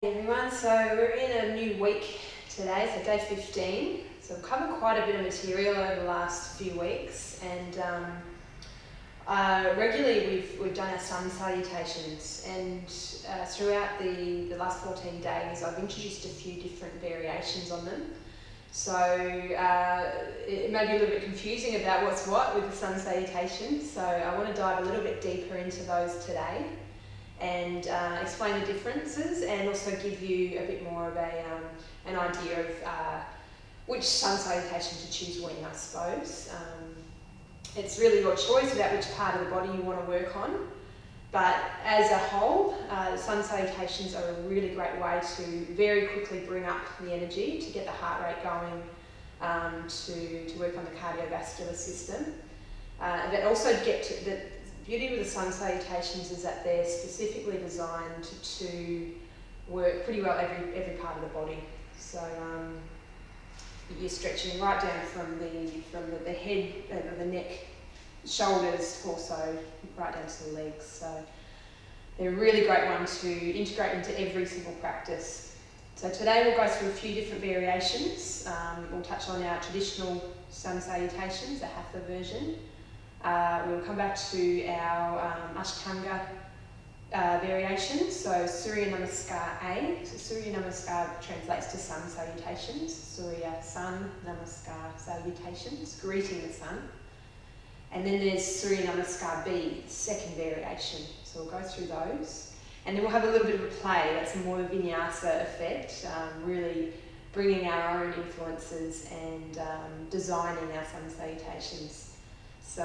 Hey everyone, so we're in a new week today, so day 15. So we've covered quite a bit of material over the last few weeks, and regularly we've done our sun salutations, and throughout the last 14 days I've introduced a few different variations on them. So it may be a little bit confusing about what's what with the sun salutations, so I want to dive a little bit deeper into those today and explain the differences, and also give you a bit more of an idea of which sun salutation to choose when, I suppose. It's really your choice about which part of the body you want to work on, but as a whole, sun salutations are a really great way to very quickly bring up the energy, to get the heart rate going, to work on the cardiovascular system, but also get to the beauty with the sun salutations is that they're specifically designed to work pretty well every part of the body. So you're stretching right down from the head, the neck, shoulders, torso, right down to the legs. So they're a really great one to integrate into every single practice. So today we'll go through a few different variations. We'll touch on our traditional sun salutations, the Hatha version. We'll come back to our Ashtanga variation, so Surya Namaskar A. So Surya Namaskar translates to sun salutations. Surya, sun, Namaskar, salutations, greeting the sun. And then there's Surya Namaskar B, the second variation. So we'll go through those. And then we'll have a little bit of a play. That's a more Vinyasa effect, really bringing our own influences and designing our sun salutations. So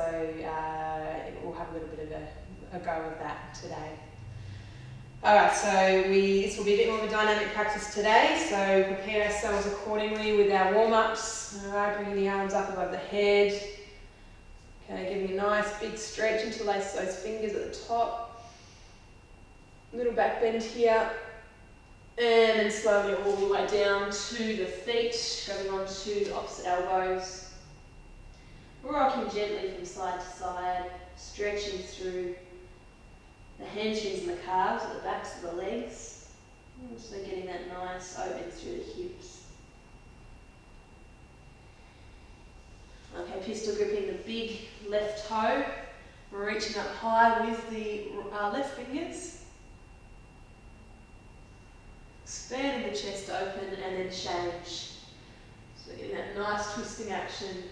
we'll have a little bit of a go of that today. Alright, so this will be a bit more of a dynamic practice today, so prepare ourselves accordingly with our warm-ups. Alright, bringing the arms up above the head. Okay, giving a nice big stretch, interlace those fingers at the top. Little back bend here. And then slowly all the way down to the feet, grabbing onto the opposite elbows. Rocking gently from side to side, stretching through the hamstrings and the calves at the backs of the legs. Also getting that nice open through the hips. Okay, pistol gripping the big left toe, reaching up high with the left fingers. Expanding the chest open and then change. So getting that nice twisting action.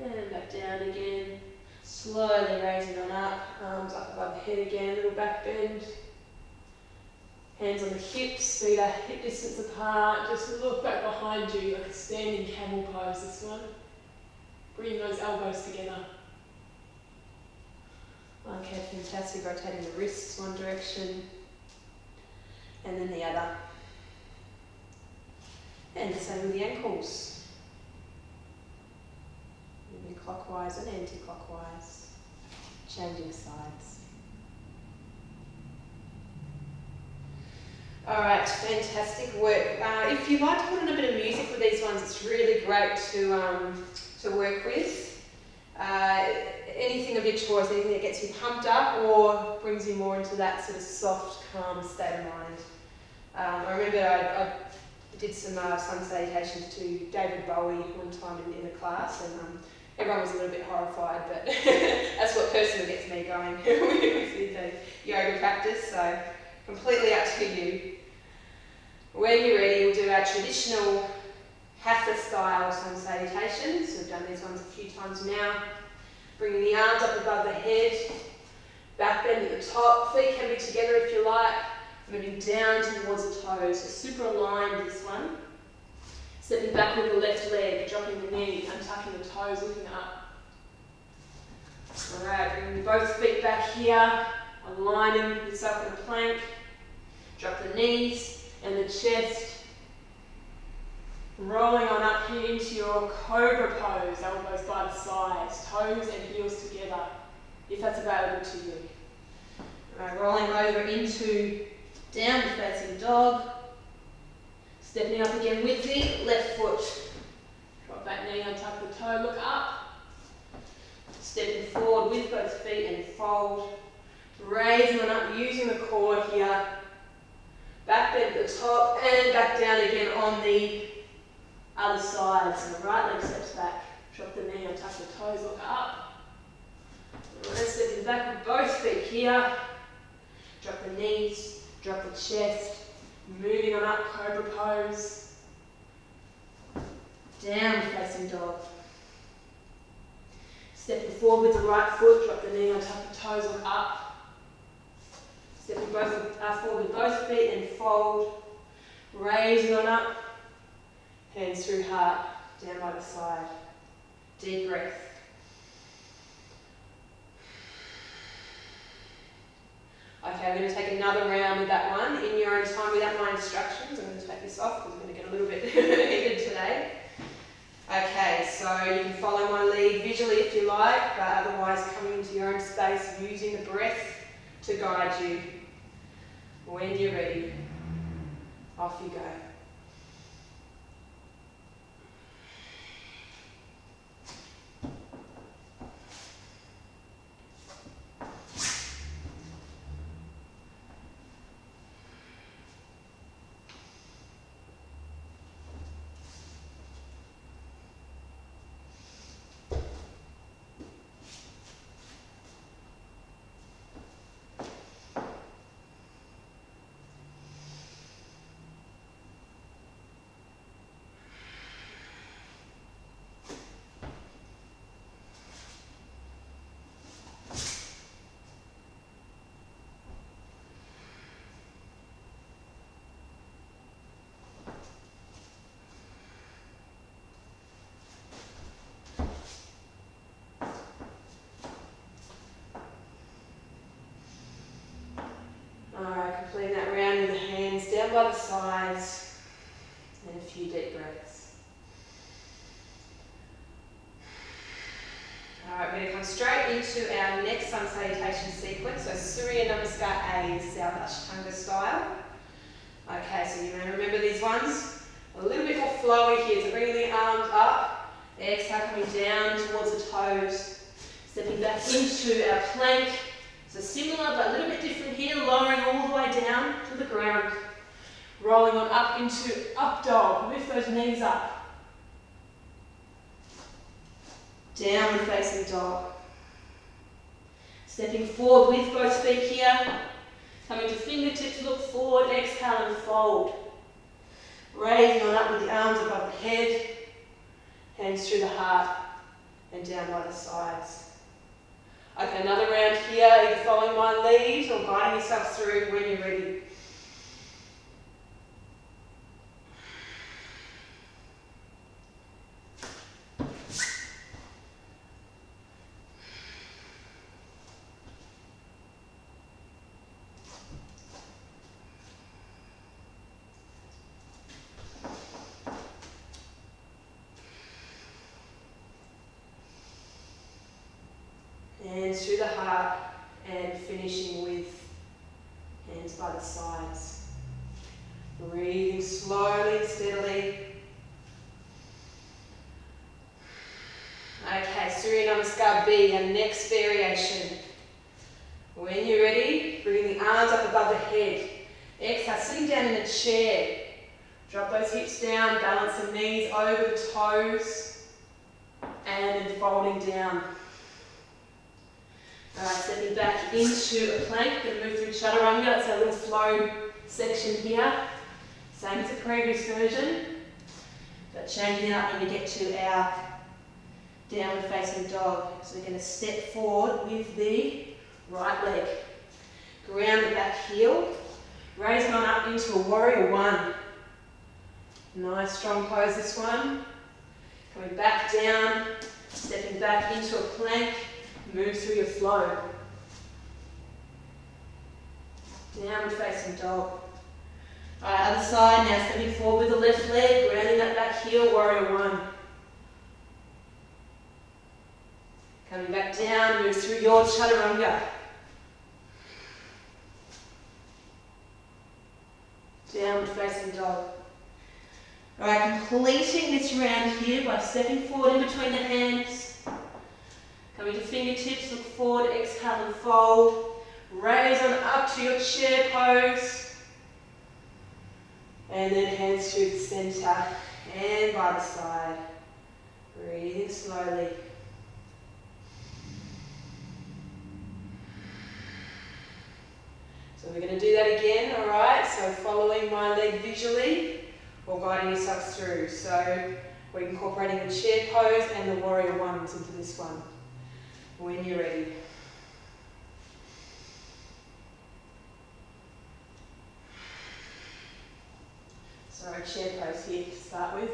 And back down again, slowly raising on up, arms up above the head again, little back bend. Hands on the hips, feet are hip distance apart, just look back behind you like a standing camel pose, this one. Bring those elbows together. Okay, fantastic, rotating the wrists one direction, and then the other. And the same with the ankles. Moving clockwise and anti-clockwise, changing sides. Alright, fantastic work. If you like to put in a bit of music with these ones, it's really great to work with. Anything of your choice, anything that gets you pumped up or brings you more into that sort of soft, calm state of mind. I remember I did some sun salutations to David Bowie one time in the class, and everyone was a little bit horrified, but that's what personally gets me going with the yoga practice, so completely up to you. When you're ready, we'll do our traditional Hatha style sun salutations. We've done these ones a few times now. Bringing the arms up above the head, back bend at the top, feet can be together if you like, moving down towards the toes, so super aligned this one. Stepping back with the left leg, dropping the knee, untucking the toes, looking up. Alright, bringing both feet back here, aligning yourself in a plank. Drop the knees and the chest. Rolling on up here into your cobra pose, elbows by the sides, toes and heels together, if that's available to you. Alright, rolling over into downward facing dog. Stepping up again with the left foot. Drop that knee, untuck the toe, look up. Stepping forward with both feet and fold. Raising on up, using the core here. Back bend at the top and back down again on the other side. So the right leg steps back. Drop the knee, untouch the toes, look up. And then stepping back with both feet here. Drop the knees, drop the chest. Moving on up, cobra pose. Down facing dog. Stepping forward with the right foot, drop the knee, untouch the toes, look up. Stepping forward with both feet and fold. Raising on up. Hands through heart, down by the side. Deep breath. Okay, I'm going to take another round with that one in your own time without my instructions. I'm going to take this off because I'm going to get a little bit heated today. Okay, so you can follow my lead visually if you like, but otherwise coming into your own space, using the breath to guide you. When you're ready, off you go. Completing that round with the hands down by the sides and a few deep breaths. Alright, we're going to come straight into our next sun salutation sequence. So Surya Namaskar A, this is our Ashtanga style. Okay, so you may remember these ones. A little bit more flowy here, so bringing the arms up, exhale coming down towards the toes, stepping back into our plank. So similar but a little bit different here, lowering all the way down to the ground. Rolling on up into up dog, lift those knees up. Downward facing dog. Stepping forward with both feet here. Coming to fingertips, look forward, exhale and fold. Raising on up with the arms above the head. Hands through the heart and down by the sides. Okay, another round here, either following my lead or guiding yourself through when you're ready. Hands through the heart and finishing with hands by the sides. Breathing slowly and steadily. Okay, Surya Namaskar B, our next variation. When you're ready, bring the arms up above the head. Exhale, sitting down in a chair. Drop those hips down, balance the knees over the toes, and then folding down. Alright, stepping back into a plank, going to move through chaturanga, that's our little flow section here. Same as the previous version, but changing it up when we get to our downward facing dog. So we're going to step forward with the right leg. Ground the back heel, raising on up into a warrior one. Nice strong pose this one. Coming back down, stepping back into a plank. Move through your flow. Downward facing dog. Alright, other side, now stepping forward with the left leg, grounding that back heel, warrior one. Coming back down, move through your chaturanga. Downward facing dog. Alright, completing this round here by stepping forward in between the hands. Coming to fingertips, look forward, exhale and fold. Raise on up to your chair pose. And then hands through the centre and by the side. Breathing slowly. So we're going to do that again, alright? So following my leg visually or guiding yourself through. So we're incorporating the chair pose and the warrior ones into this one. When you're ready. So a chair pose here to start with.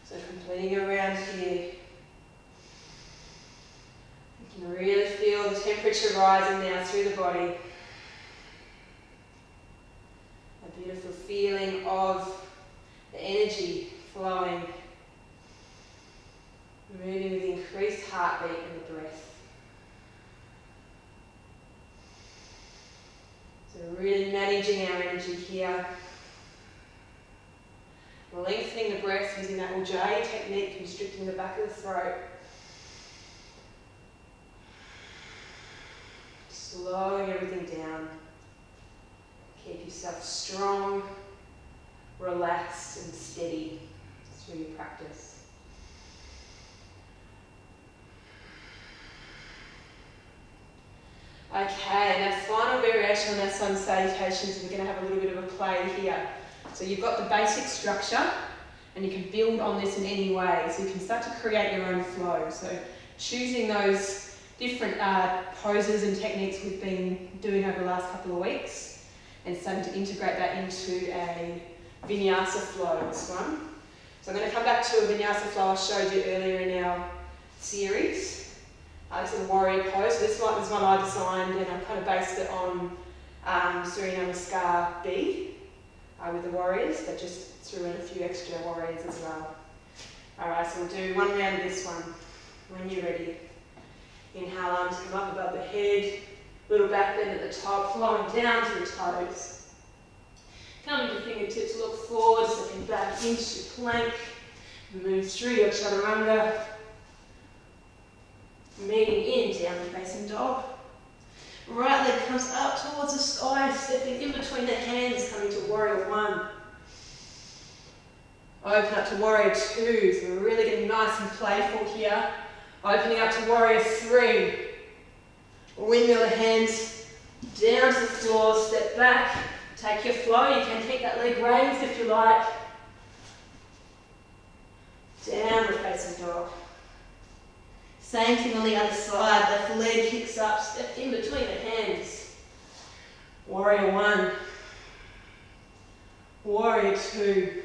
So completing around here. You can really feel the temperature rising now through the body. A beautiful feeling of the energy flowing, moving with increased heartbeat and the breath. So really managing our energy here. Lengthening the breath using that Ujjayi technique, constricting the back of the throat. Slowing everything down. Keep yourself strong, relaxed and steady through your practice. Okay, and our final variation on our sun salutations, we're going to have a little bit of a play here. So you've got the basic structure and you can build on this in any way. So you can start to create your own flow. So choosing those different poses and techniques we've been doing over the last couple of weeks and starting to integrate that into a Vinyasa flow, this one. So I'm going to come back to a Vinyasa flow I showed you earlier in our series. This is a warrior pose. So this one was one I designed and I kind of based it on Surya Namaskar B. With the warriors, but just threw in a few extra warriors as well. Alright, so we'll do one round of this one. When you're ready. Inhale, arms come up above the head, little back bend at the top, flowing down to the toes. Come to fingertips, look forward, stepping back into your plank. Move through your chaturanga. Meeting in, downward facing dog. Right leg comes up towards the sky, stepping in between the hands, coming to warrior one. Open up to warrior two, so we're really getting nice and playful here. Opening up to warrior three. Windmill the hands down to the floor, step back, take your flow. You can keep that leg raised if you like. Downward facing dog. Same thing on the other side, left leg kicks up, step in between the hands. Warrior one. Warrior two.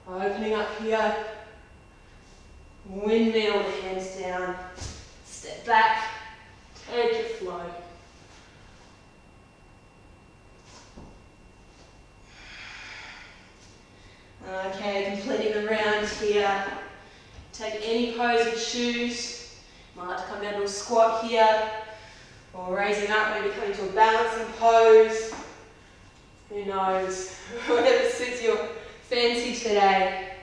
Opening up here. Windmill the hands down. Step back, take your flow. Okay, completing the round here. Take any pose you choose. Might like to come down to a squat here, or raising up, maybe coming to a balancing pose. Who knows? Whatever suits your fancy today.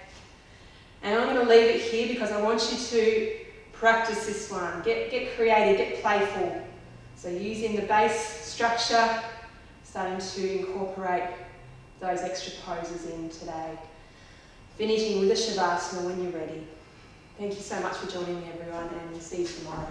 And I'm going to leave it here because I want you to practice this one. Get creative, get playful. So using the base structure, starting to incorporate those extra poses in today. Finishing with a Shavasana when you're ready. Thank you so much for joining me, everyone, and we'll see you tomorrow.